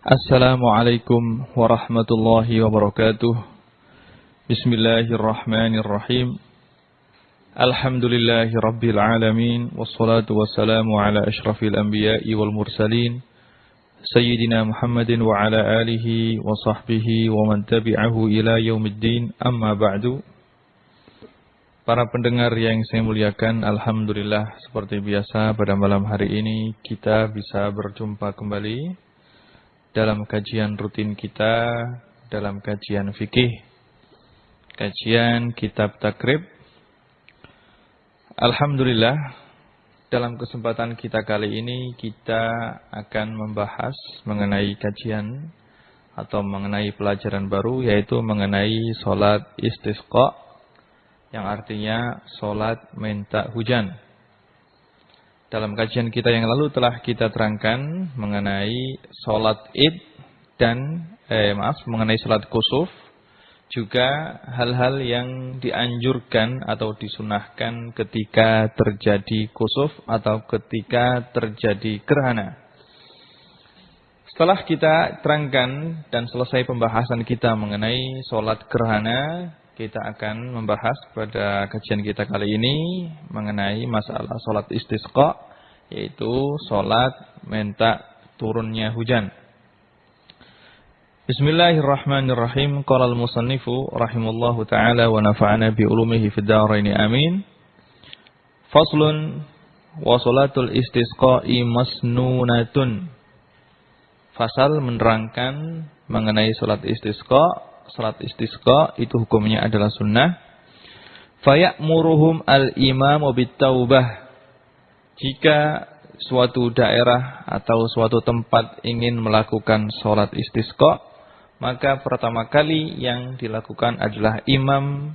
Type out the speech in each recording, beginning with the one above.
Assalamualaikum warahmatullahi wabarakatuh. Bismillahirrahmanirrahim. Alhamdulillahi rabbil alamin. Wassalatu wassalamu ala ashrafil anbiya'i wal mursalin Sayyidina Muhammadin wa ala alihi wa sahbihi wa man tabi'ahu ila yaumiddin. Amma ba'du. Para pendengar yang saya muliakan, alhamdulillah seperti biasa pada malam hari ini kita bisa berjumpa kembali dalam kajian rutin kita, dalam kajian fikih, kajian kitab takrib. Alhamdulillah, dalam kesempatan kita kali ini kita akan membahas mengenai kajian atau mengenai pelajaran baru, yaitu mengenai sholat istisqa, yang artinya sholat minta hujan. Dalam kajian kita yang lalu telah kita terangkan mengenai sholat id dan mengenai sholat kusuf, juga hal-hal yang dianjurkan atau disunahkan ketika terjadi kusuf atau ketika terjadi gerhana. Setelah kita terangkan dan selesai pembahasan kita mengenai sholat gerhana, kita akan membahas pada kajian kita kali ini mengenai masalah sholat istisqa, yaitu sholat minta turunnya hujan. Bismillahirrahmanirrahim. Qala al-musannifu rahimallahu ta'ala wa nafa'ana bi ulumihi fid dharain amin. Faslun wa sholatul istisqa'i masnunatun. Fasal menerangkan mengenai sholat istisqa. Salat istisqa itu hukumnya adalah sunnah. Faya'muruhum al-imamu bit-taubah. Jika suatu daerah atau suatu tempat ingin melakukan salat istisqa, maka pertama kali yang dilakukan adalah imam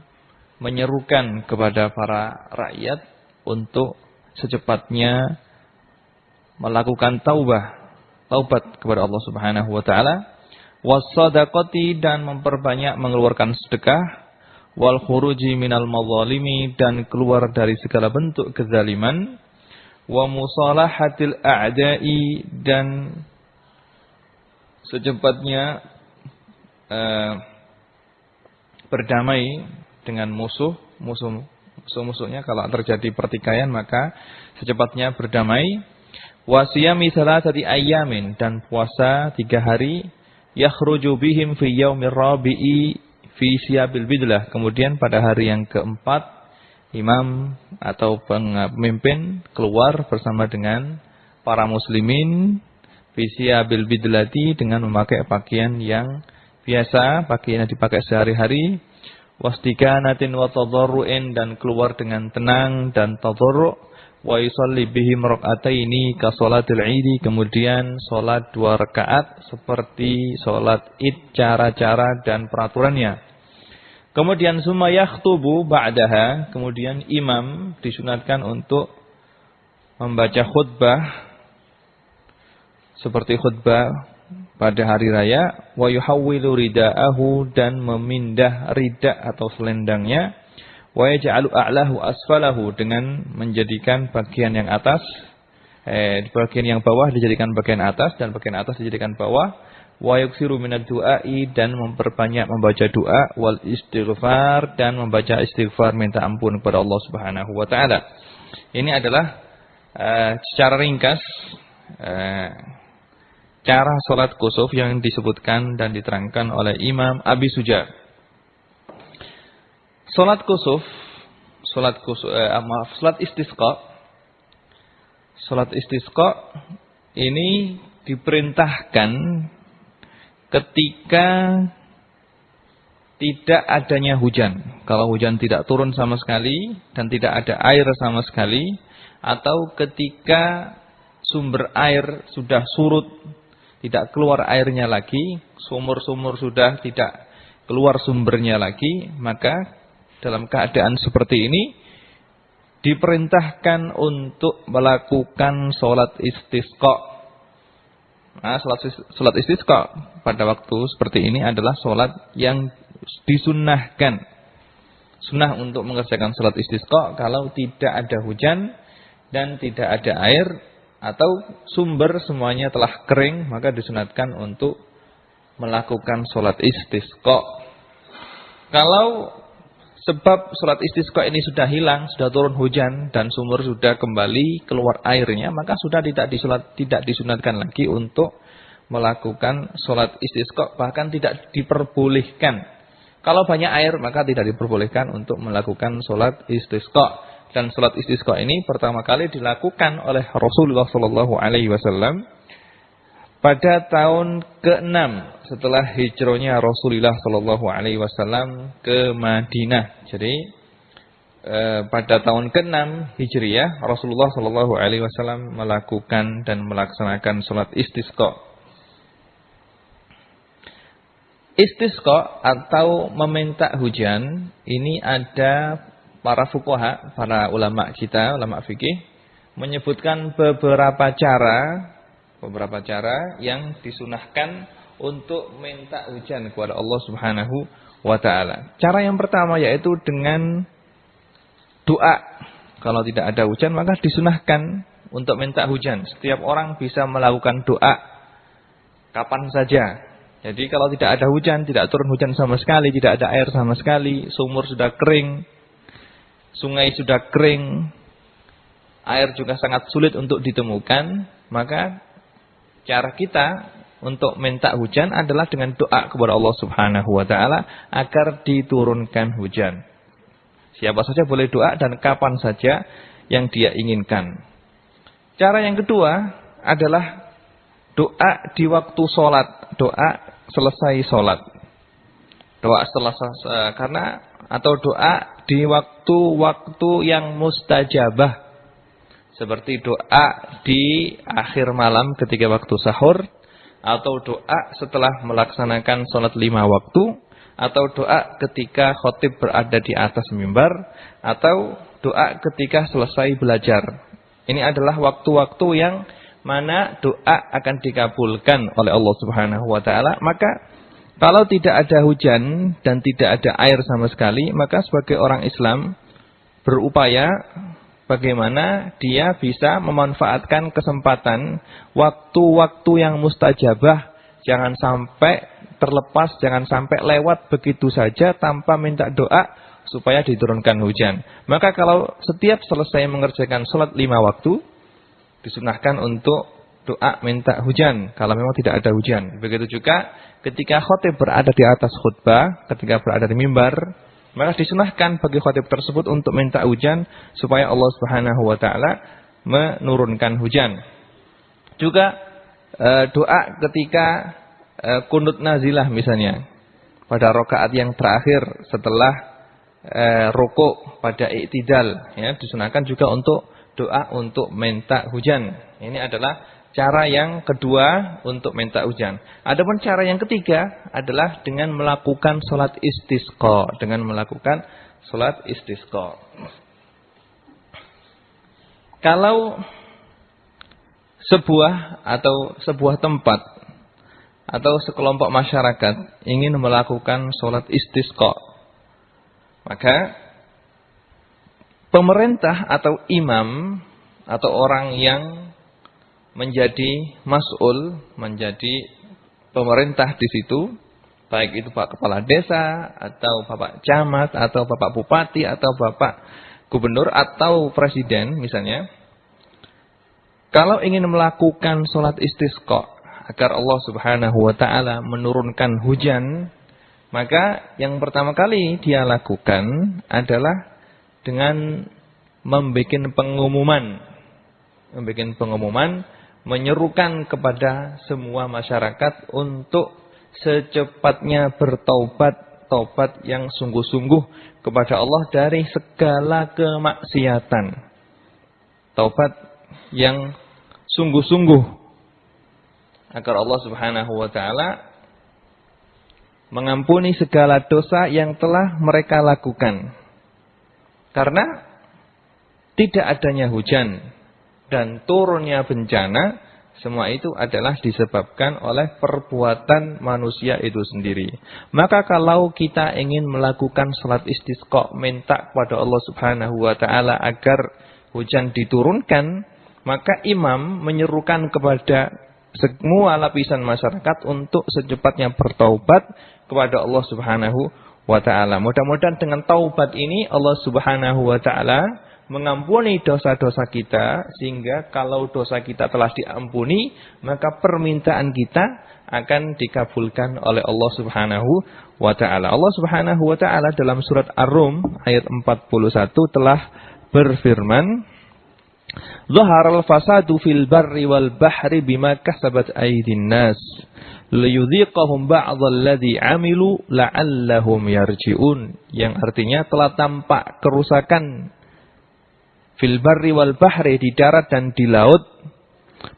menyerukan kepada para rakyat untuk secepatnya melakukan taubat kepada Allah Subhanahu wa taala. Was-sadaqati, dan memperbanyak mengeluarkan sedekah, wal khuruji minal madzalimi, dan keluar dari segala bentuk kezaliman, wa musalahatil a'da'i, dan secepatnya berdamai dengan musuh-musuhnya. Kalau terjadi pertikaian maka secepatnya berdamai. Wa siyami salasati ayyamin, dan puasa 3 hari. Yakhruju bihim fi yaumir rabi'i fi siyabil bidlah. Kemudian pada hari yang keempat, imam atau pemimpin keluar bersama dengan para muslimin fi siyabil bidlati, dengan memakai pakaian yang biasa, pakaian yang dipakai sehari-hari. Wastikanatin wa tadarru'in, dan keluar dengan tenang dan tadarru'. Wa yusalli bihim rak'ataini ka sholatil idi, kemudian salat 2 rakaat seperti salat id, cara-cara dan peraturannya. Kemudian summa yakhtubu ba'daha, kemudian imam disunatkan untuk membaca khutbah seperti khutbah pada hari raya. Wa yuhawwilu ridaahu, dan memindah rida atau selendangnya. Wa yaj'alu a'lahu asfalahu, dengan menjadikan bagian yang atas, bagian yang bawah dijadikan bagian atas dan bagian atas dijadikan bawah. Wa yuksiru minad du'ai, dan memperbanyak membaca doa, wal istighfar, dan membaca istighfar minta ampun kepada Allah Subhanahu wa taala. Ini adalah secara ringkas cara salat kusuf yang disebutkan dan diterangkan oleh Imam Abi Suja. Salat kusuf, salat istisqa. Salat istisqa ini diperintahkan ketika tidak adanya hujan. Kalau hujan tidak turun sama sekali dan tidak ada air sama sekali, atau ketika sumber air sudah surut, tidak keluar airnya lagi, sumur-sumur sudah tidak keluar sumbernya lagi, maka dalam keadaan seperti ini diperintahkan untuk melakukan sholat istisqa. Nah, sholat istisqa pada waktu seperti ini adalah sholat yang disunnahkan. Sunnah untuk mengerjakan sholat istisqa kalau tidak ada hujan dan tidak ada air, atau sumber semuanya telah kering, maka disunatkan untuk melakukan sholat istisqa. Kalau sebab sholat istisqa ini sudah hilang, sudah turun hujan dan sumur sudah kembali keluar airnya, maka sudah tidak disunatkan lagi untuk melakukan sholat istisqa, bahkan tidak diperbolehkan. Kalau banyak air maka tidak diperbolehkan untuk melakukan sholat istisqa. Dan sholat istisqa ini pertama kali dilakukan oleh Rasulullah SAW pada tahun ke-6 setelah hijrahnya Rasulullah SAW ke Madinah. Jadi pada tahun ke-6 Hijriyah Rasulullah SAW melakukan dan melaksanakan sholat istisqa. Istisqa atau meminta hujan ini ada para fuqaha, para ulama kita, ulama fikih menyebutkan beberapa cara yang disunahkan untuk minta hujan kepada Allah Subhanahu wa taala. Cara yang pertama yaitu dengan doa. Kalau tidak ada hujan maka disunahkan untuk minta hujan. Setiap orang bisa melakukan doa kapan saja. Jadi kalau tidak ada hujan, tidak turun hujan sama sekali, tidak ada air sama sekali, sumur sudah kering, sungai sudah kering, air juga sangat sulit untuk ditemukan, maka cara kita untuk minta hujan adalah dengan doa kepada Allah Subhanahu wa taala agar diturunkan hujan. Siapa saja boleh doa dan kapan saja yang dia inginkan. Cara yang kedua adalah doa di waktu sholat, doa selesai sholat. Doa selesai atau doa di waktu-waktu yang mustajabah. Seperti doa di akhir malam ketika waktu sahur, atau doa setelah melaksanakan sholat 5 waktu, atau doa ketika khatib berada di atas mimbar, atau doa ketika selesai belajar. Ini adalah waktu-waktu yang mana doa akan dikabulkan oleh Allah Subhanahu wa taala. Maka kalau tidak ada hujan dan tidak ada air sama sekali, maka sebagai orang Islam berupaya bagaimana dia bisa memanfaatkan kesempatan waktu-waktu yang mustajabah. Jangan sampai terlepas, jangan sampai lewat begitu saja tanpa minta doa supaya diturunkan hujan. Maka kalau setiap selesai mengerjakan sholat 5 waktu, disunahkan untuk doa minta hujan kalau memang tidak ada hujan. Begitu juga ketika khatib berada di atas khutbah, ketika berada di mimbar, maka disunahkan bagi khatib tersebut untuk minta hujan supaya Allah Subhanahu wa taala menurunkan hujan. Juga doa ketika qunut nazilah misalnya pada rakaat yang terakhir setelah rukuk pada i'tidal, ya, disunahkan juga untuk doa untuk minta hujan. Ini adalah cara yang kedua untuk minta hujan. Adapun cara yang ketiga adalah dengan melakukan sholat istisqa. Dengan melakukan sholat istisqa. Kalau sebuah tempat atau sekelompok masyarakat ingin melakukan sholat istisqa, maka pemerintah atau imam atau orang yang menjadi mas'ul, menjadi pemerintah di situ, baik itu Pak Kepala Desa atau Bapak Camat atau Bapak Bupati atau Bapak Gubernur atau Presiden misalnya, kalau ingin melakukan sholat istisqa agar Allah Subhanahu wa taala menurunkan hujan, maka yang pertama kali dia lakukan adalah dengan membuat pengumuman, menyerukan kepada semua masyarakat untuk secepatnya bertaubat, taubat yang sungguh-sungguh kepada Allah dari segala kemaksiatan. Taubat yang sungguh-sungguh agar Allah Subhanahu wa taala mengampuni segala dosa yang telah mereka lakukan. Karena tidak adanya hujan dan turunnya bencana, semua itu adalah disebabkan oleh perbuatan manusia itu sendiri. Maka kalau kita ingin melakukan salat istisqa, minta kepada Allah Subhanahu wa taala agar hujan diturunkan, Maka imam menyerukan kepada semua lapisan masyarakat untuk secepatnya bertaubat kepada Allah Subhanahu wa ta'ala. Mudah-mudahan dengan taubat ini Allah Subhanahu wa ta'ala mengampuni dosa-dosa kita, sehingga kalau dosa kita telah diampuni, maka permintaan kita akan dikabulkan oleh Allah Subhanahu wa ta'ala. Allah Subhanahu wa ta'ala dalam surat Ar-Rum ayat 41 telah berfirman, "Zaharal fasadu fil barri wal bahri bima kasabat aydin nas liyudhiqahum ba'dalladzi 'amilu la'allahum yarji'un." Yang artinya telah tampak kerusakan fil barri wal bahri, di darat dan di laut,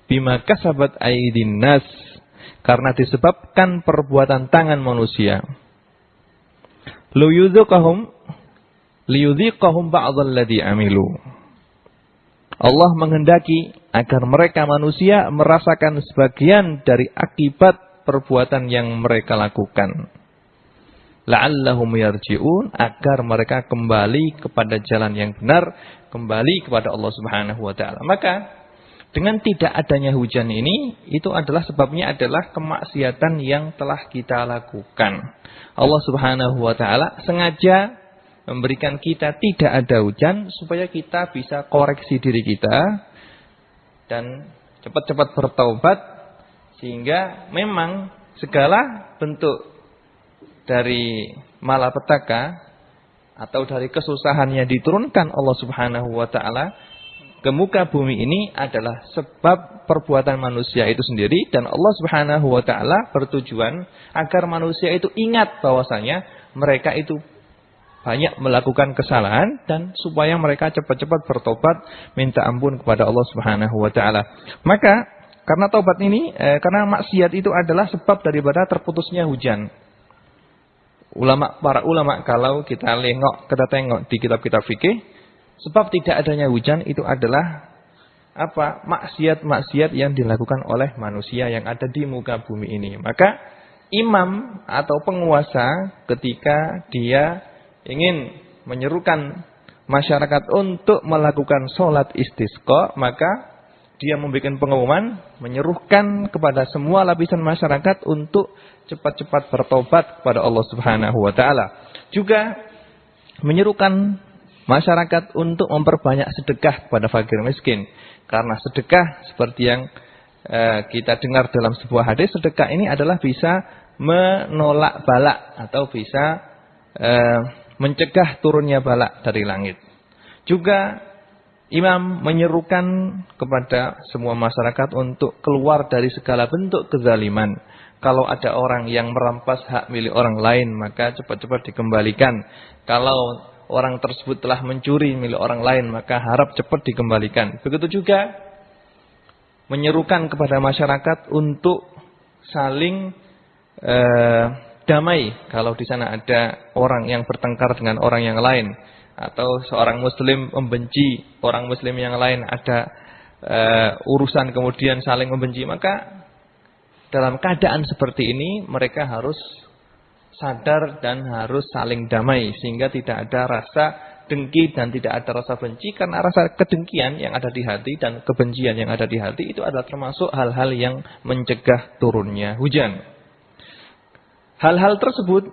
bima kasabat aydin nas, karena disebabkan perbuatan tangan manusia. Liyudhiqahum ba'dalladzi 'amilu. Allah menghendaki agar mereka manusia merasakan sebagian dari akibat perbuatan yang mereka lakukan. La'allahum yarji'un, agar mereka kembali kepada jalan yang benar, kembali kepada Allah Subhanahu wa ta'ala. Maka dengan tidak adanya hujan ini, itu adalah sebabnya adalah kemaksiatan yang telah kita lakukan. Allah Subhanahu wa ta'ala sengaja memberikan kita tidak ada hujan supaya kita bisa koreksi diri kita dan cepat-cepat bertaubat, sehingga memang segala bentuk dari malapetaka atau dari kesusahan yang diturunkan Allah Subhanahu wa ta'ala ke muka bumi ini adalah sebab perbuatan manusia itu sendiri, dan Allah Subhanahu wa ta'ala bertujuan agar manusia itu ingat bahwasanya mereka itu banyak melakukan kesalahan, dan supaya mereka cepat-cepat bertobat minta ampun kepada Allah Subhanahu wa ta'ala. Maka karena taubat ini, karena maksiat itu adalah sebab daripada terputusnya hujan. Para ulama kalau kita tengok di kitab-kitab fikih, sebab tidak adanya hujan itu adalah apa? Maksiat-maksiat yang dilakukan oleh manusia yang ada di muka bumi ini. Maka imam atau penguasa ketika dia ingin menyerukan masyarakat untuk melakukan sholat istisqa, maka dia membuat pengumuman, menyerukan kepada semua lapisan masyarakat untuk cepat-cepat bertobat kepada Allah Subhanahu wa ta'ala. Juga menyerukan masyarakat untuk memperbanyak sedekah kepada fakir miskin. Karena sedekah seperti yang kita dengar dalam sebuah hadis, sedekah ini adalah bisa menolak balak atau bisa mencegah turunnya balak dari langit. Juga imam menyerukan kepada semua masyarakat untuk keluar dari segala bentuk kezaliman. Kalau ada orang yang merampas hak milik orang lain, maka cepat-cepat dikembalikan. Kalau orang tersebut telah mencuri milik orang lain, maka harap cepat dikembalikan. Begitu juga menyerukan kepada masyarakat untuk saling damai. Kalau di sana ada orang yang bertengkar dengan orang yang lain, atau seorang muslim membenci orang muslim yang lain, ada urusan kemudian saling membenci, maka dalam keadaan seperti ini mereka harus sadar dan harus saling damai, sehingga tidak ada rasa dengki dan tidak ada rasa benci. Karena rasa kedengkian yang ada di hati dan kebencian yang ada di hati itu adalah termasuk hal-hal yang mencegah turunnya hujan. Hal-hal tersebut,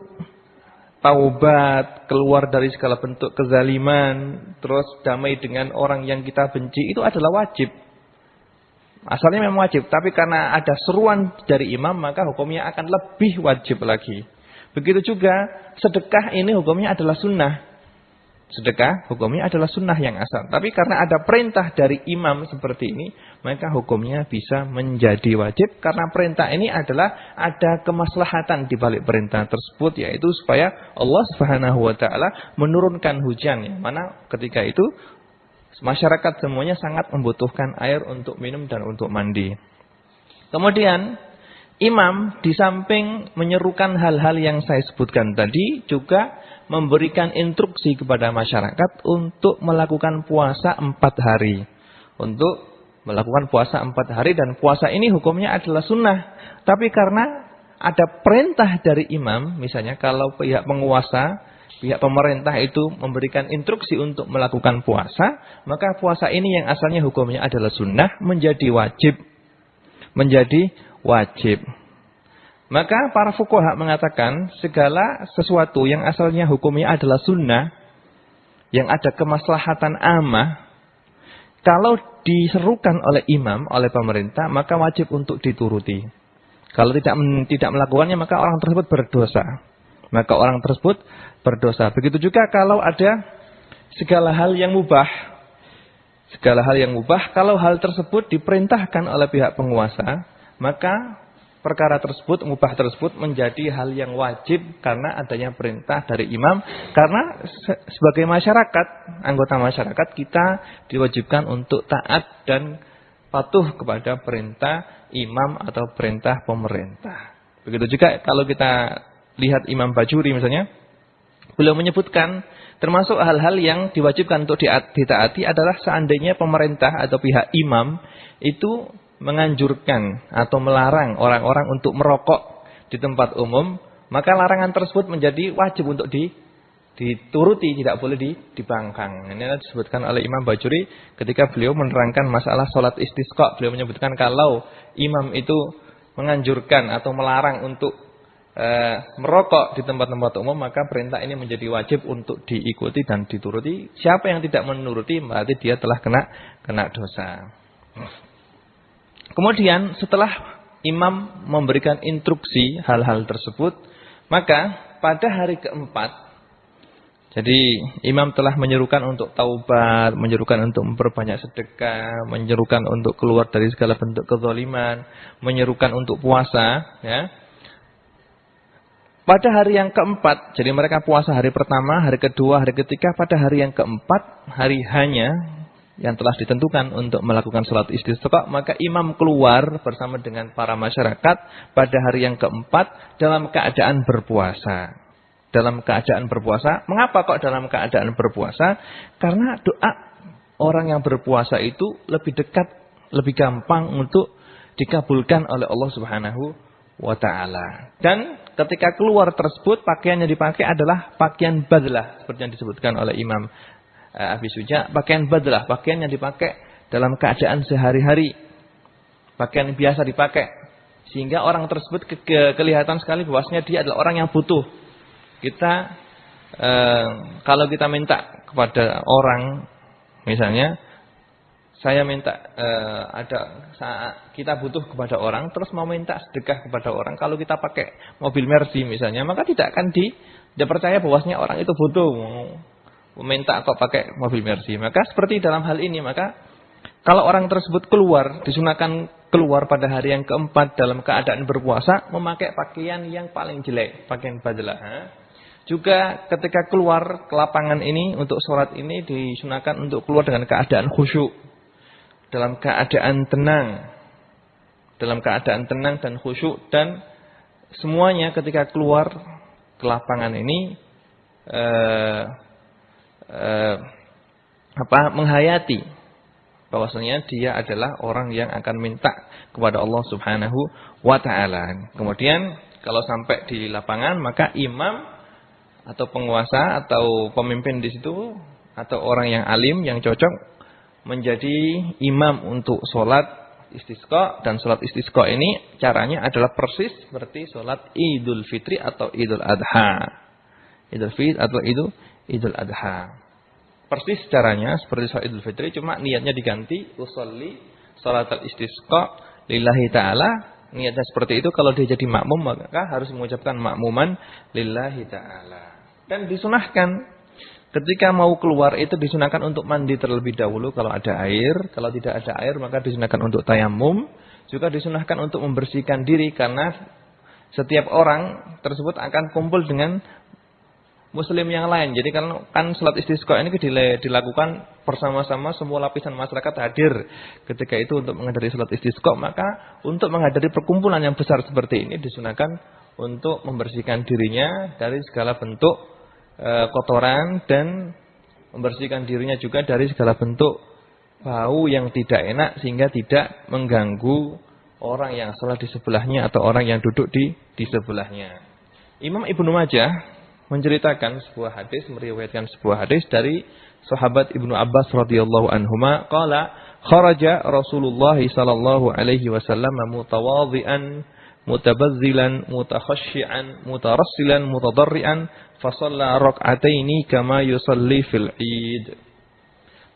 taubat, keluar dari segala bentuk kezaliman, terus damai dengan orang yang kita benci, itu adalah wajib. Asalnya memang wajib, tapi karena ada seruan dari imam, maka hukumnya akan lebih wajib lagi. Begitu juga sedekah ini hukumnya adalah sunnah. Sedekah hukumnya adalah sunnah yang asal. Tapi karena ada perintah dari imam seperti ini, maka hukumnya bisa menjadi wajib. Karena perintah ini adalah ada kemaslahatan di balik perintah tersebut, yaitu supaya Allah Subhanahu wa ta'ala menurunkan hujan. Yang mana ketika itu masyarakat semuanya sangat membutuhkan air untuk minum dan untuk mandi. Kemudian imam di samping menyerukan hal-hal yang saya sebutkan tadi, juga memberikan instruksi kepada masyarakat untuk melakukan puasa 4 hari. Untuk melakukan puasa 4 hari, dan puasa ini hukumnya adalah sunnah. Tapi karena ada perintah dari imam, misalnya kalau pihak penguasa pihak pemerintah itu memberikan instruksi untuk melakukan puasa, maka puasa ini yang asalnya hukumnya adalah sunnah menjadi wajib. Menjadi wajib. Maka para fuqaha mengatakan segala sesuatu yang asalnya hukumnya adalah sunnah, yang ada kemaslahatan ammah, kalau diserukan oleh imam, oleh pemerintah, maka wajib untuk dituruti. Kalau tidak melakukannya, maka orang tersebut berdosa. Maka orang tersebut berdosa. Begitu juga kalau ada segala hal yang mubah. Segala hal yang mubah, kalau hal tersebut diperintahkan oleh pihak penguasa, maka perkara tersebut, mubah tersebut menjadi hal yang wajib karena adanya perintah dari imam. Karena sebagai masyarakat, anggota masyarakat, kita diwajibkan untuk taat dan patuh kepada perintah imam atau perintah pemerintah. Begitu juga kalau kita lihat Imam Bajuri misalnya, beliau menyebutkan termasuk hal-hal yang diwajibkan untuk ditaati adalah seandainya pemerintah atau pihak imam itu menganjurkan atau melarang orang-orang untuk merokok di tempat umum, maka larangan tersebut menjadi wajib untuk dituruti, tidak boleh dibangkang. Ini disebutkan oleh Imam Bajuri ketika beliau menerangkan masalah sholat istisqa. Beliau menyebutkan kalau imam itu menganjurkan atau melarang untuk merokok di tempat-tempat umum, maka perintah ini menjadi wajib untuk diikuti dan dituruti. Siapa yang tidak menuruti berarti dia telah kena dosa. Kemudian setelah imam memberikan instruksi hal-hal tersebut, maka pada hari keempat, jadi imam telah menyerukan untuk taubat, menyerukan untuk memperbanyak sedekah, menyerukan untuk keluar dari segala bentuk kezaliman, menyerukan untuk puasa, ya. Pada hari yang keempat, jadi mereka puasa hari pertama, hari kedua, hari ketiga, pada hari yang keempat, hari hanya yang telah ditentukan untuk melakukan salat istisqa, maka imam keluar bersama dengan para masyarakat pada hari yang keempat dalam keadaan berpuasa. Dalam keadaan berpuasa. Mengapa kok dalam keadaan berpuasa? Karena doa orang yang berpuasa itu lebih dekat, lebih gampang untuk dikabulkan oleh Allah Subhanahu wa ta'ala. Dan ketika keluar tersebut, pakaian yang dipakai adalah pakaian badlah, seperti yang disebutkan oleh Imam Abi Suja. Pakaian badlah, pakaian yang dipakai dalam keadaan sehari-hari, pakaian yang biasa dipakai, sehingga orang tersebut kelihatan sekali bahwasanya dia adalah orang yang butuh. Kita kalau kita minta kepada orang, misalnya saya minta ada saat kita butuh kepada orang, terus mau minta sedekah kepada orang, kalau kita pakai mobil Mercy misalnya, maka tidak akan dia percaya bahwasanya orang itu butuh, meminta kok pakai mobil Mercy. Maka seperti dalam hal ini, maka kalau orang tersebut keluar, disunahkan keluar pada hari yang keempat dalam keadaan berpuasa, memakai pakaian yang paling jelek, pakaian badlah. Juga ketika keluar ke lapangan ini untuk sholat ini disunahkan untuk keluar dengan keadaan khusyuk, dalam keadaan tenang, dan khusyuk, dan semuanya ketika keluar ke lapangan ini menghayati bahwasanya dia adalah orang yang akan minta kepada Allah Subhanahu wa ta'ala. Kemudian kalau sampai di lapangan, maka imam atau penguasa atau pemimpin di situ atau orang yang alim yang cocok menjadi imam untuk sholat istisqa. Dan sholat istisqa ini caranya adalah persis seperti sholat Idul Fitri atau Idul Adha. Idul Fitri atau Idul Adha. Persis caranya seperti sholat Idul Fitri, cuma niatnya diganti, usolli sholat istisqa lillahi ta'ala. Niatnya seperti itu. Kalau dia jadi makmum, maka harus mengucapkan makmuman lillahi ta'ala. Dan disunahkan ketika mau keluar itu disunahkan untuk mandi terlebih dahulu kalau ada air. Kalau tidak ada air, maka disunahkan untuk tayamum. Juga disunahkan untuk membersihkan diri, karena setiap orang tersebut akan kumpul dengan muslim yang lain. Jadi kan salat istisqa ini dilakukan bersama-sama, semua lapisan masyarakat hadir ketika itu untuk menghadiri salat istisqa. Maka untuk menghadiri perkumpulan yang besar seperti ini disunahkan untuk membersihkan dirinya dari segala bentuk kotoran, dan membersihkan dirinya juga dari segala bentuk bau yang tidak enak, sehingga tidak mengganggu orang yang salat di sebelahnya atau orang yang duduk di sebelahnya. Imam Ibnu Majah menceritakan sebuah hadis, meriwayatkan sebuah hadis dari sahabat Ibnu Abbas radhiyallahu anhuma, qala kharaja Rasulullah sallallahu alaihi wasallam mutawadhi'an mutabazzilan mutakhashshi'an mutarassilan mutadarrian fa shalla rak'ataini kama yusalli fil Id.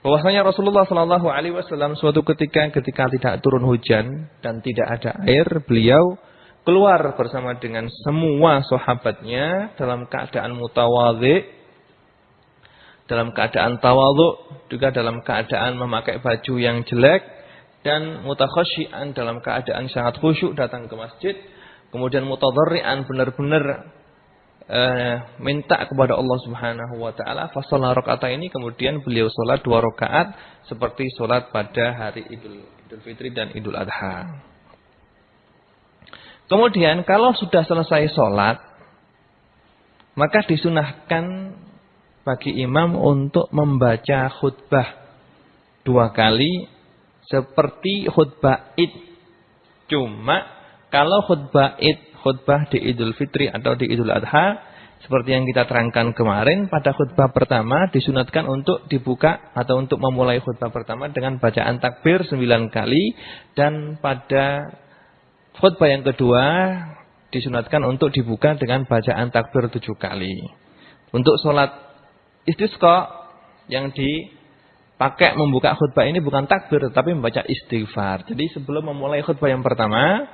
Bahwasanya Rasulullah sallallahu alaihi wasallam suatu ketika tidak turun hujan dan tidak ada air, beliau keluar bersama dengan semua sahabatnya dalam keadaan mutawadhi, dalam keadaan tawadhu, juga dalam keadaan memakai baju yang jelek, dan mutakhashsyi'an dalam keadaan sangat khusyuk datang ke masjid, kemudian mutadarri'an benar-benar minta kepada Allah Subhanahu wa taala, fa shalla raka'ataini, kemudian beliau salat 2 rakaat seperti salat pada hari Idul Fitri dan Idul Adha. Kemudian kalau sudah selesai salat, maka disunahkan bagi imam untuk membaca khutbah 2 kali seperti khutbah Id. Cuma kalau khutbah Id, khutbah di Idul Fitri atau di Idul Adha, seperti yang kita terangkan kemarin, pada khutbah pertama disunatkan untuk dibuka atau untuk memulai khutbah pertama dengan bacaan takbir 9 kali, dan pada khutbah yang kedua disunatkan untuk dibuka dengan bacaan takbir 7 kali. Untuk sholat istisqa yang dipakai membuka khutbah ini bukan takbir tetapi membaca istighfar. Jadi sebelum memulai khutbah yang pertama,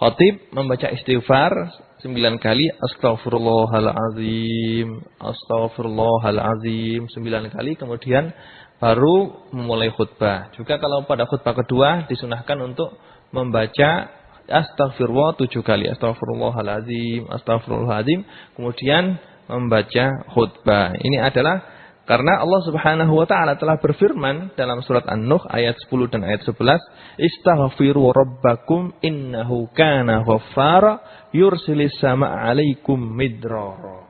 khatib membaca istighfar 9 kali, astaghfirullahaladzim, astaghfirullahaladzim 9 kali, kemudian baru memulai khutbah. Juga kalau pada khutbah kedua disunahkan untuk membaca astaghfirullah 7 kali, astaghfirullahaladzim, astaghfirullahaladzim, kemudian membaca khutbah. Ini adalah karena Allah Subhanahu wa taala telah berfirman dalam surat An-Nuh ayat 10 dan ayat 11, "Istaghfiru rabbakum innahu kana ghaffara yursilis samaa'a 'alaikum midrara."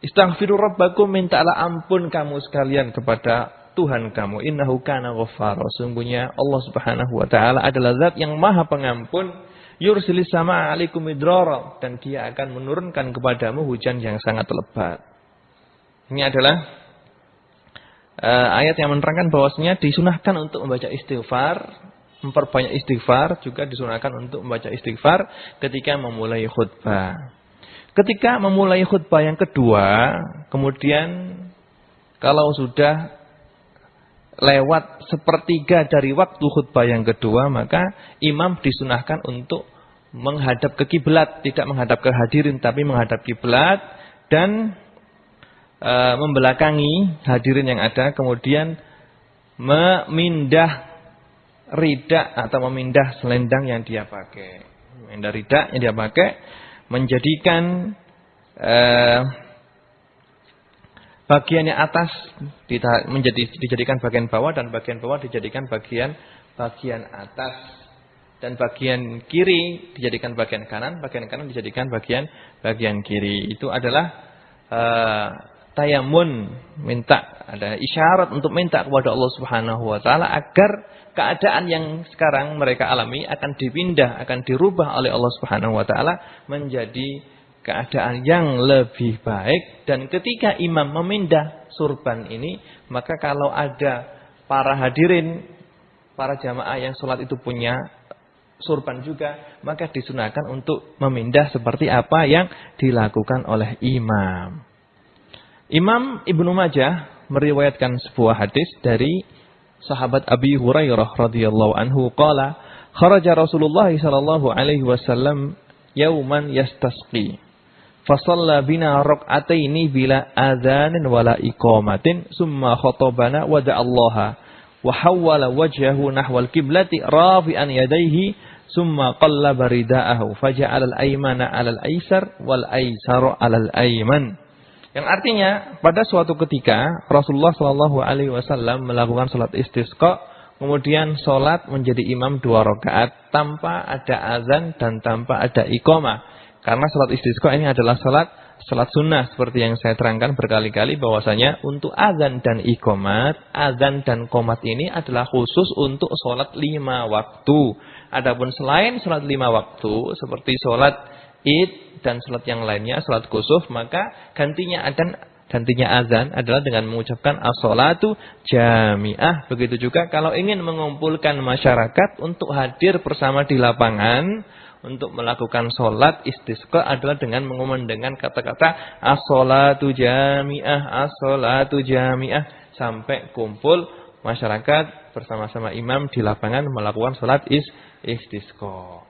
Istaghfiru rabbakum, mintalah ampun kamu sekalian kepada Tuhan kamu, innahu kana ghaffara. Sungguhnya Allah Subhanahu wa taala adalah zat yang Maha Pengampun, yursilis samaa'a 'alaikum midrara, dan Dia akan menurunkan kepadamu hujan yang sangat lebat. Ini adalah ayat yang menerangkan bahwasanya disunahkan untuk membaca istighfar, memperbanyak istighfar, juga disunahkan untuk membaca istighfar ketika memulai khutbah. Ketika memulai khutbah yang kedua, kemudian kalau sudah lewat sepertiga dari waktu khutbah yang kedua, maka imam disunahkan untuk menghadap ke kiblat, tidak menghadap ke hadirin tapi menghadap kiblat, dan membelakangi hadirin yang ada, kemudian memindah rida atau memindah selendang yang dia pakai, memindah rida yang dia pakai, menjadikan bagiannya atas dijadikan bagian bawah, dan bagian bawah dijadikan bagian atas, dan bagian kiri dijadikan bagian kanan dijadikan bagian kiri. Itu adalah tayamun, ada isyarat untuk minta kepada Allah Subhanahu wa taala agar keadaan yang sekarang mereka alami akan dipindah, akan dirubah oleh Allah Subhanahu wa taala menjadi keadaan yang lebih baik. Dan ketika imam memindah surban ini, maka kalau ada para hadirin, para jamaah yang sholat itu punya surban juga, maka disunahkan untuk memindah seperti apa yang dilakukan oleh imam. Imam Ibnu Majah meriwayatkan sebuah hadis dari sahabat Abi Hurairah radhiyallahu anhu, qala kharaja Rasulullah sallallahu alaihi wasallam yauman yastasqi fa shalla bina rak'ataini bila adzanin wala iqamatin summa khatabana wa da'allaha wa hawwala wajhahu nahwal qiblati rafi'an yadayhi summa qallaba ridaahu faja'ala al-aymana 'ala al-aysar wal aysara 'ala al-ayman. Yang artinya pada suatu ketika Rasulullah Shallallahu Alaihi Wasallam melakukan sholat istisqa, kemudian sholat menjadi imam 2 rakaat tanpa ada azan dan tanpa ada iqamah. Karena sholat istisqa ini adalah sholat sunnah, seperti yang saya terangkan berkali-kali bahwasanya untuk azan dan iqamat, azan dan qomat ini adalah khusus untuk sholat 5 waktu. Adapun selain sholat 5 waktu seperti sholat Id dan salat yang lainnya, salat kusuf, maka gantinya azan adalah dengan mengucapkan as-sholatu jami'ah. Begitu juga kalau ingin mengumpulkan masyarakat untuk hadir bersama di lapangan untuk melakukan sholat istisqa adalah dengan mengumandangkan kata-kata as-sholatu jami'ah, as-sholatu jami'ah sampai kumpul masyarakat bersama-sama imam di lapangan melakukan sholat istisqa.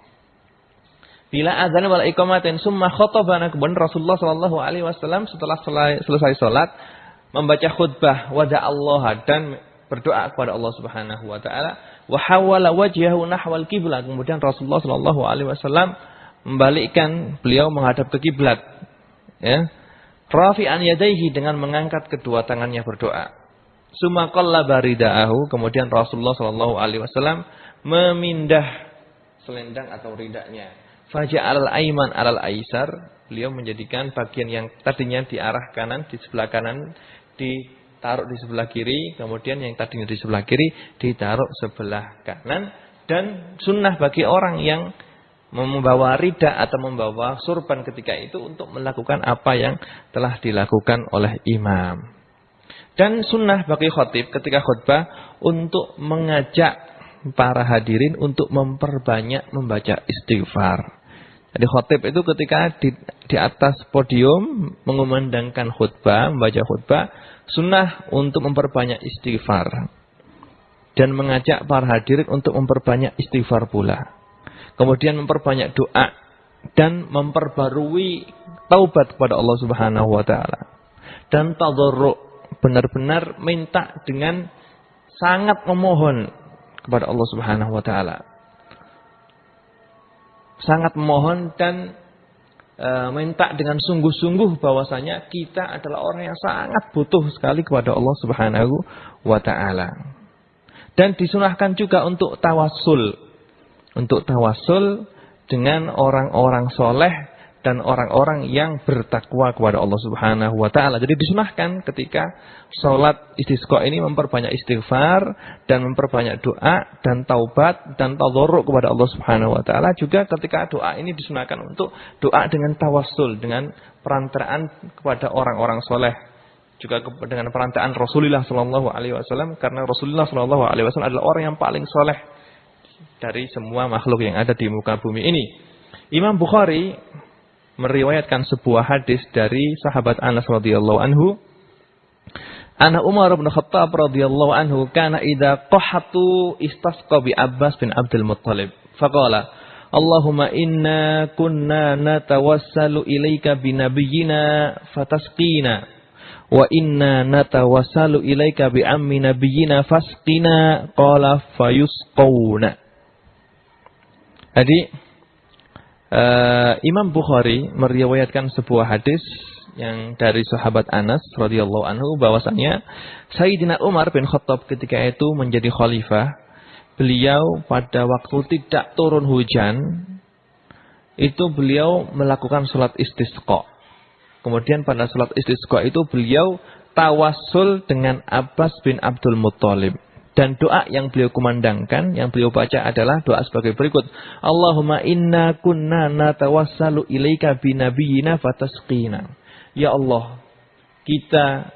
Bila azan wal iqamatin summa khatabana, kemudian Rasulullah sallallahu alaihi wasallam setelah selesai salat membaca khutbah wada Allah dan berdoa kepada Allah Subhanahu wa taala, wa hawala wajhahu nahwal qiblah. Kemudian Rasulullah sallallahu alaihi wasallam membalikkan beliau menghadap ke kiblat, ya. Rafi'an yadayhi, dengan mengangkat kedua tangannya berdoa. Summa qallaba ridaahu, kemudian Rasulullah sallallahu alaihi wasallam memindah selendang atau ridanya. Faja'al aiman alal aisar, beliau menjadikan bagian yang tadinya di arah kanan, di sebelah kanan ditaruh di sebelah kiri, kemudian yang tadinya di sebelah kiri ditaruh sebelah kanan. Dan sunnah bagi orang yang membawa rida atau membawa surban ketika itu untuk melakukan apa yang telah dilakukan oleh imam. Dan sunnah bagi khatib ketika khutbah untuk mengajak para hadirin untuk memperbanyak membaca istighfar. Jadi khatib itu ketika di atas podium mengumandangkan khutbah, membaca khutbah, sunnah untuk memperbanyak istighfar dan mengajak para hadirin untuk memperbanyak istighfar pula. Kemudian memperbanyak doa dan memperbarui taubat kepada Allah Subhanahu wa taala. Dan tadarru', benar-benar minta dengan sangat memohon kepada Allah Subhanahu wa taala. Sangat memohon dan minta dengan sungguh-sungguh bahwasanya kita adalah orang yang sangat butuh sekali kepada Allah Subhanahu wa taala. Dan disunahkan juga untuk tawassul. Untuk tawassul dengan orang-orang soleh dan orang-orang yang bertakwa kepada Allah Subhanahu wa taala. Jadi disunahkan ketika salat istisqa ini memperbanyak istighfar dan memperbanyak doa dan taubat dan tadarruk kepada Allah Subhanahu wa taala. Juga ketika doa ini disunahkan untuk doa dengan tawassul, dengan perantaraan kepada orang-orang soleh. Juga dengan perantaraan Rasulullah sallallahu alaihi wasallam, karena Rasulullah sallallahu alaihi wasallam adalah orang yang paling soleh dari semua makhluk yang ada di muka bumi ini. Imam Bukhari meriwayatkan sebuah hadis dari sahabat Anas radhiyallahu anhu. Ana Umar bin Khattab radhiyallahu anhu kana idza qahatu istasqa bi Abbas bin Abdul Muttalib. Faqala, Allahumma inna kunna natawassalu ilaika bi nabiyyina fatasqina wa inna natawassalu ilaika bi ammi nabiyyina fasqina qala fayusqawna. Jadi Imam Bukhari meriwayatkan sebuah hadis yang dari sahabat Anas radhiyallahu anhu bahwasanya Sayyidina Umar bin Khattab ketika itu menjadi khalifah, beliau pada waktu tidak turun hujan itu beliau melakukan salat istisqa. Kemudian pada salat istisqa itu beliau tawassul dengan Abbas bin Abdul Muttalib. Dan doa yang beliau kumandangkan, yang beliau baca adalah doa sebagai berikut. Allahumma inna kunna natawassalu ilaika binabiyyina fatasqina. Ya Allah, kita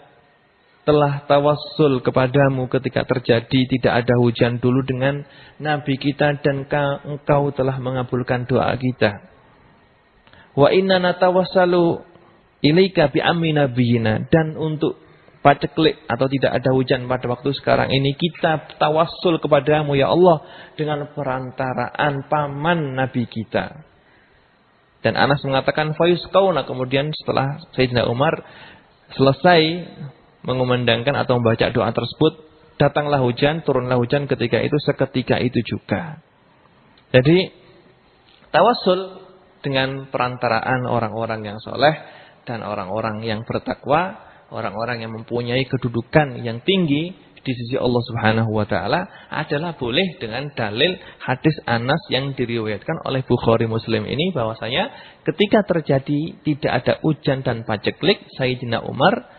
telah tawassul kepadamu ketika terjadi tidak ada hujan dulu dengan Nabi kita dan engkau telah mengabulkan doa kita. Wa inna natawassalu ilaika bi ammi nabiyyina, dan untuk paceklik atau tidak ada hujan pada waktu sekarang ini kita tawassul kepadamu ya Allah dengan perantaraan paman Nabi kita. Dan Anas mengatakan fayusqauna, kemudian setelah Sayyidina Umar selesai mengumandangkan atau membaca doa tersebut, datanglah hujan, turunlah hujan ketika itu seketika itu juga. Jadi tawassul dengan perantaraan orang-orang yang soleh dan orang-orang yang bertakwa, orang-orang yang mempunyai kedudukan yang tinggi di sisi Allah Subhanahu wa taala adalah boleh dengan dalil hadis Anas yang diriwayatkan oleh Bukhari Muslim ini bahwasanya ketika terjadi tidak ada hujan dan paceklik, Sayyidina Umar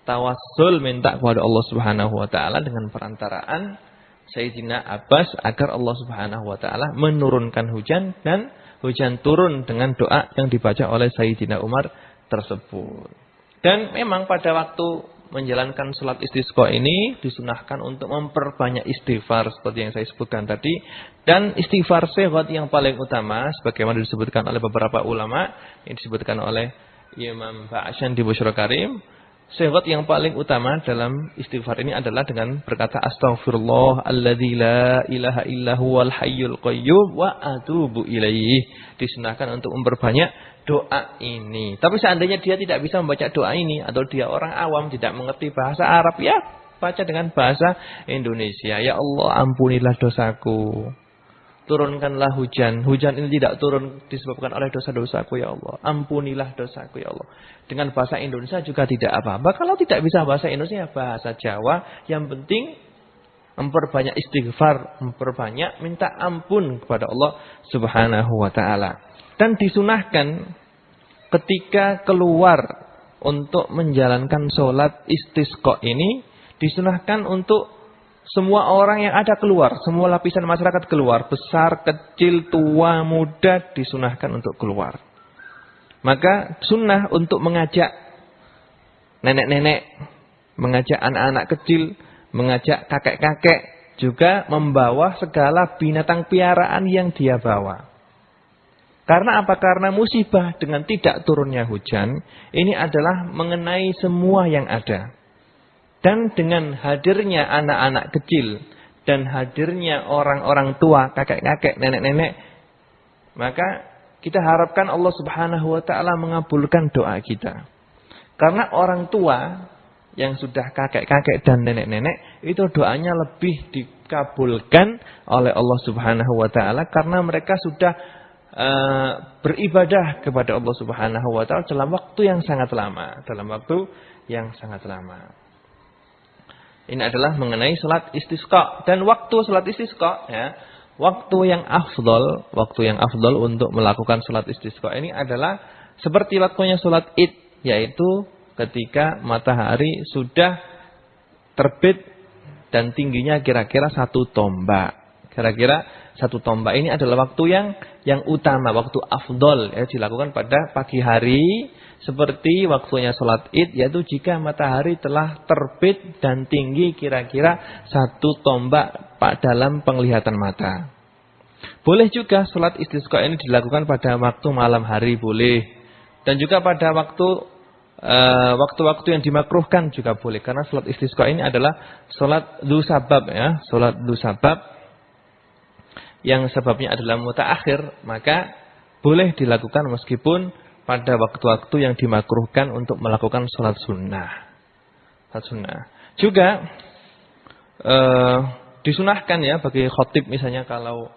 tawassul minta kepada Allah Subhanahu wa taala dengan perantaraan Sayyidina Abbas agar Allah Subhanahu wa taala menurunkan hujan, dan hujan turun dengan doa yang dibaca oleh Sayyidina Umar tersebut. Dan memang pada waktu menjalankan sholat istisqa ini disunahkan untuk memperbanyak istighfar seperti yang saya sebutkan tadi. Dan istighfar sighat yang paling utama sebagaimana disebutkan oleh beberapa ulama, yang disebutkan oleh Imam Ba'asyan di Busyra Karim, sighat yang paling utama dalam istighfar ini adalah dengan berkata astaghfirullah alladzi la ilaha illa huwal hayyul qayyum wa atubu ilaih. Disunahkan untuk memperbanyak doa ini. Tapi seandainya dia tidak bisa membaca doa ini atau dia orang awam tidak mengerti bahasa Arab, ya baca dengan bahasa Indonesia. Ya Allah, ampunilah dosaku. Turunkanlah hujan. Hujan ini tidak turun disebabkan oleh dosa-dosaku ya Allah. Ampunilah dosaku ya Allah. Dengan bahasa Indonesia juga tidak apa-apa. Kalau tidak bisa bahasa Indonesia, bahasa Jawa. Yang penting memperbanyak istighfar. Memperbanyak minta ampun kepada Allah Subhanahu wa ta'ala. Dan disunahkan ketika keluar untuk menjalankan sholat istisqa ini. Disunahkan untuk semua orang yang ada keluar, semua lapisan masyarakat keluar, besar, kecil, tua, muda, disunahkan untuk keluar. Maka sunnah untuk mengajak nenek-nenek, mengajak anak-anak kecil, mengajak kakek-kakek, juga membawa segala binatang piaraan yang dia bawa. Karena apa? Karena musibah dengan tidak turunnya hujan, ini adalah mengenai semua yang ada. Dan dengan hadirnya anak-anak kecil dan hadirnya orang-orang tua, kakek-kakek, nenek-nenek, maka kita harapkan Allah Subhanahu wa ta'ala mengabulkan doa kita. Karena orang tua yang sudah kakek-kakek dan nenek-nenek, itu doanya lebih dikabulkan oleh Allah Subhanahu wa ta'ala karena mereka sudah beribadah kepada Allah Subhanahu wa ta'ala dalam waktu yang sangat lama, Ini adalah mengenai salat istisqa. Dan waktu salat istisqa, ya, waktu yang afdal untuk melakukan salat istisqa ini adalah seperti waktunya salat Id, yaitu ketika matahari sudah terbit dan tingginya kira-kira 1 tombak. Kira-kira 1 tombak ini adalah waktu yang utama, waktu afdal, ya, dilakukan pada pagi hari. Seperti waktunya sholat id, yaitu jika matahari telah terbit dan tinggi kira-kira 1 tombak dalam penglihatan mata. Boleh juga sholat istisqa ini dilakukan pada waktu malam hari, boleh. Dan juga pada waktu-waktu yang dimakruhkan juga boleh. Karena sholat istisqa ini adalah sholat dzu sabab, ya. Sholat dzu sabab yang sebabnya adalah mutaakhir, maka boleh dilakukan meskipun pada waktu-waktu yang dimakruhkan untuk melakukan sholat sunnah. Juga disunahkan, ya, bagi khotib misalnya kalau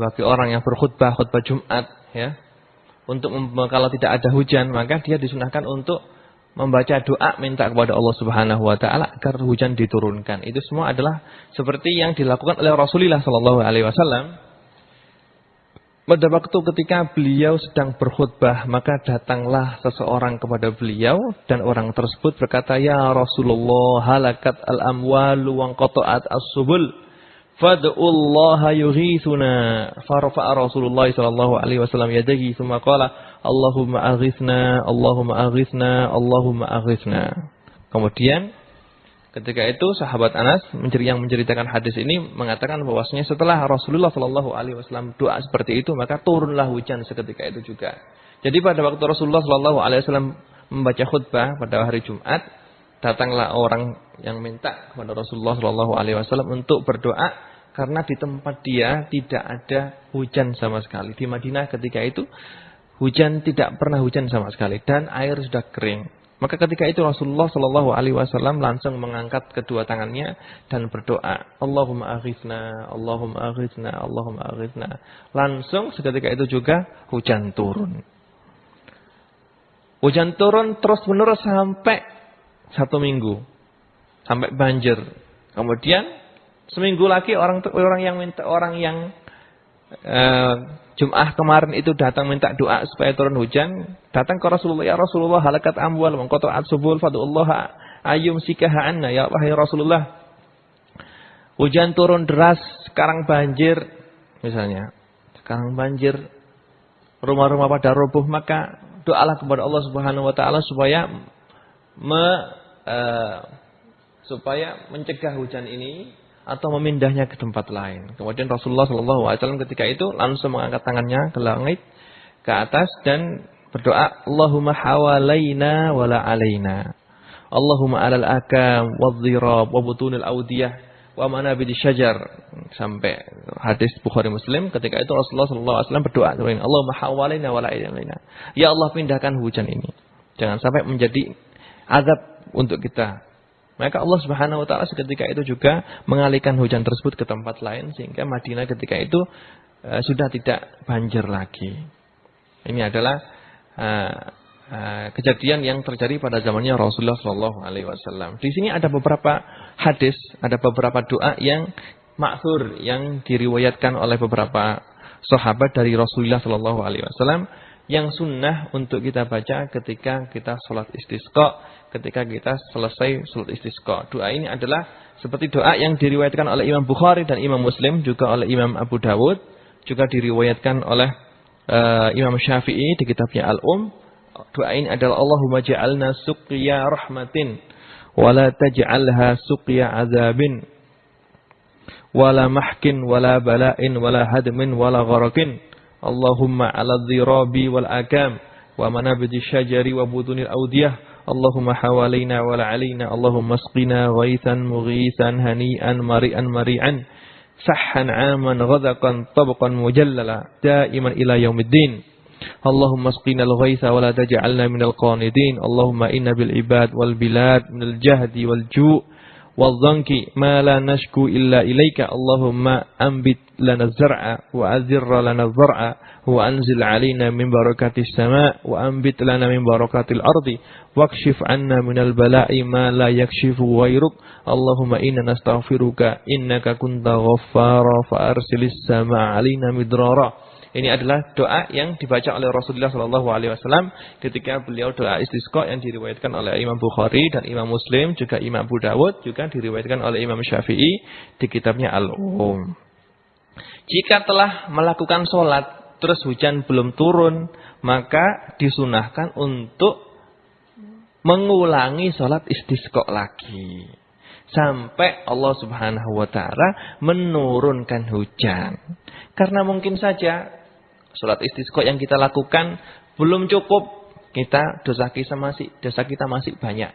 bagi orang yang berkhutbah Jumat, ya, kalau tidak ada hujan maka dia disunahkan untuk membaca doa minta kepada Allah Subhanahu wa ta'ala agar hujan diturunkan. Itu semua adalah seperti yang dilakukan oleh Rasulullah sallallahu alaihi wasallam. Pada waktu ketika beliau sedang berkhutbah, maka datanglah seseorang kepada beliau dan orang tersebut berkata, "Ya Rasulullah, halakat al-amwalu wa qata'at as-subul, fad'ullaha yughithuna." Farafa'a Rasulullah sallallahu alaihi wasallam yadihi, tsumma qala, "Allahumma aghithna, Allahumma aghithna, Allahumma aghithna." Kemudian ketika itu sahabat Anas yang menceritakan hadis ini mengatakan bahwasanya setelah Rasulullah Shallallahu alaihi wasallam doa seperti itu, maka turunlah hujan seketika itu juga. Jadi pada waktu Rasulullah Shallallahu alaihi wasallam membaca khutbah pada hari Jumat, datanglah orang yang minta kepada Rasulullah Shallallahu alaihi wasallam untuk berdoa karena di tempat dia tidak ada hujan sama sekali. Di Madinah ketika itu tidak pernah hujan sama sekali dan air sudah kering. Maka ketika itu Rasulullah Shallallahu alaihi wasallam langsung mengangkat kedua tangannya dan berdoa, "Allahumma aghithna, Allahumma aghithna, Allahumma aghithna." Langsung seketika itu juga hujan turun. Hujan turun terus-menerus sampai 1 minggu. Sampai banjir. Kemudian seminggu lagi orang yang Jum'ah kemarin itu datang minta doa supaya turun hujan, datang ke Rasulullah, "Ya Rasulullah, halakat amwal wa qata'at subul, fad'ullaha ayyumsikaha anna." Ya wahai Rasulullah, hujan turun deras, sekarang banjir misalnya. Sekarang banjir, rumah-rumah pada roboh, maka doalah kepada Allah Subhanahu wa taala supaya supaya mencegah hujan ini atau memindahnya ke tempat lain. Kemudian Rasulullah SAW ketika itu langsung mengangkat tangannya ke langit, ke atas, dan berdoa, Allahumma hawalaina wala alaina. Allahumma alal akam wadh-dhirab wa butunil audiyah wa manabid syajar. Sampai hadis Bukhari Muslim, ketika itu Rasulullah SAW berdoa, Allahumma hawalaina wala alaina. Ya Allah, pindahkan hujan ini. Jangan sampai menjadi azab untuk kita. Maka Allah Subhanahu wa taala seketika itu juga mengalihkan hujan tersebut ke tempat lain sehingga Madinah ketika itu sudah tidak banjir lagi. Ini adalah kejadian yang terjadi pada zamannya Rasulullah sallallahu alaihi wasallam. Di sini ada beberapa hadis, ada beberapa doa yang ma'thur yang diriwayatkan oleh beberapa sahabat dari Rasulullah sallallahu alaihi wasallam yang sunnah untuk kita baca ketika kita sholat istisqa, ketika kita selesai sholat istisqa. Doa ini adalah seperti doa yang diriwayatkan oleh Imam Bukhari dan Imam Muslim, juga oleh Imam Abu Dawud, juga diriwayatkan oleh Imam Syafi'i di kitabnya Al-Um. Doa ini adalah Allahumma ja'alna suqya rahmatin wa la taj'alha suqya azabin wa la mahkin wa la bala'in wa la hadmin wa la gharakin. Allahumma ala dhirabi wal akam wa manabidi syajari wa budunil audiyah. Allahumma hawalaina wa la alaina. Allahumma asqina ghaithan mughisan hani'an mari'an mari'an. Sahhan aman ghadaqan tabqan mujallala daiman ila yaumiddin. Allahumma asqina al-ghaitha wa la taj'alna minal qanidin. Allahumma inna bil ibad wal bilad minal jahdi wal ju' wal dhanki ma la nashku illa ilaika. Allahumma ambit lana zar'a wa azirra lana zar'a wa anzil alaina min barakatis sama' wa ambit lana min barakatil ardi wakshif anna minal bala'i ma la yakshifu ghairuk. Allahumma inna nastaghfiruka innaka kunta ghaffara fa arsilis sama'a alaina midrara. Ini adalah doa yang dibaca oleh Rasulullah SAW ketika beliau doa istisqa yang diriwayatkan oleh Imam Bukhari dan Imam Muslim, juga Imam Abu Dawud, juga diriwayatkan oleh Imam Syafi'i di kitabnya Al-Um. Jika telah melakukan sholat terus hujan belum turun, maka disunahkan untuk mengulangi sholat istisqa lagi sampai Allah Subhanahu wa taala menurunkan hujan. Karena mungkin saja sholat istisqa yang kita lakukan belum cukup, dosa kita masih banyak.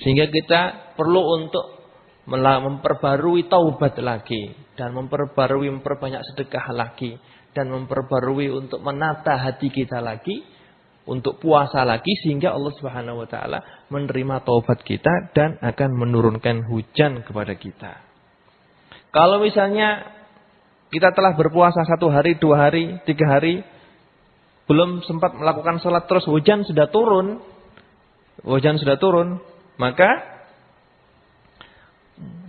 Sehingga kita perlu untuk memperbarui taubat lagi, dan memperbanyak sedekah lagi, dan memperbarui untuk menata hati kita lagi, untuk puasa lagi, sehingga Allah Subhanahu wa taala menerima taubat kita dan akan menurunkan hujan kepada kita. Kalau misalnya kita telah berpuasa 1 hari, 2 hari, 3 hari, belum sempat melakukan sholat, terus hujan sudah turun, maka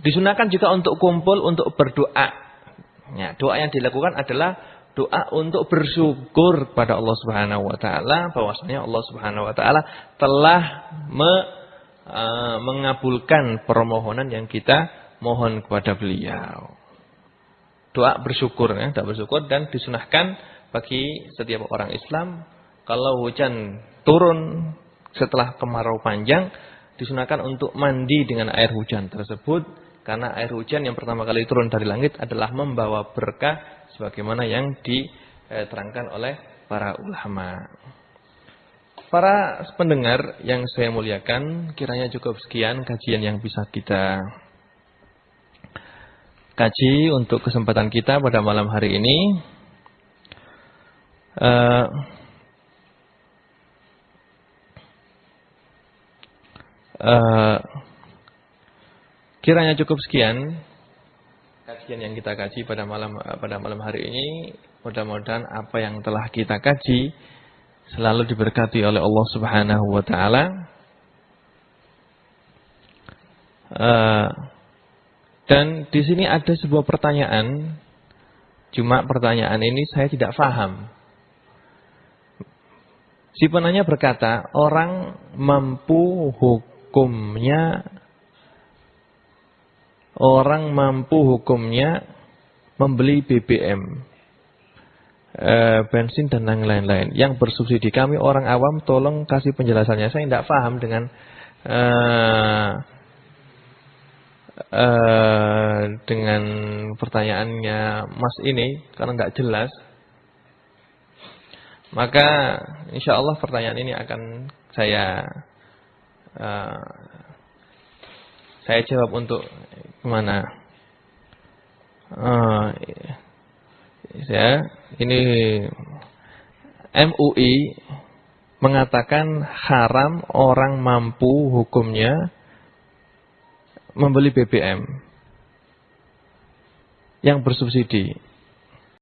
disunahkan juga untuk kumpul, untuk berdoa. Ya, doa yang dilakukan adalah doa untuk bersyukur kepada Allah Subhanahu wa taala bahwasanya Allah Subhanahu wa taala telah mengabulkan permohonan yang kita mohon kepada beliau. Doa bersyukur, ya, doa bersyukur, dan disunahkan bagi setiap orang Islam kalau hujan turun setelah kemarau panjang, disunahkan untuk mandi dengan air hujan tersebut, karena air hujan yang pertama kali turun dari langit adalah membawa berkah sebagaimana yang diterangkan oleh para ulama. Para pendengar yang saya muliakan, kiranya cukup sekian kajian yang bisa kita kaji untuk kesempatan kita pada malam hari ini. Kiranya cukup sekian kajian yang kita kaji pada malam hari ini. Mudah-mudahan apa yang telah kita kaji selalu diberkati oleh Allah Subhanahu wa taala. Dan di sini ada sebuah pertanyaan, cuma pertanyaan ini saya tidak paham. Si penanya berkata, orang mampu hukumnya membeli BBM. bensin dan lain-lain yang bersubsidi. Kami orang awam, tolong kasih penjelasannya. Saya tidak paham dengan pertanyaannya Mas ini karena nggak jelas. Maka insya Allah pertanyaan ini akan saya jawab untuk kemana? Ini MUI mengatakan haram orang mampu hukumnya membeli BBM yang bersubsidi.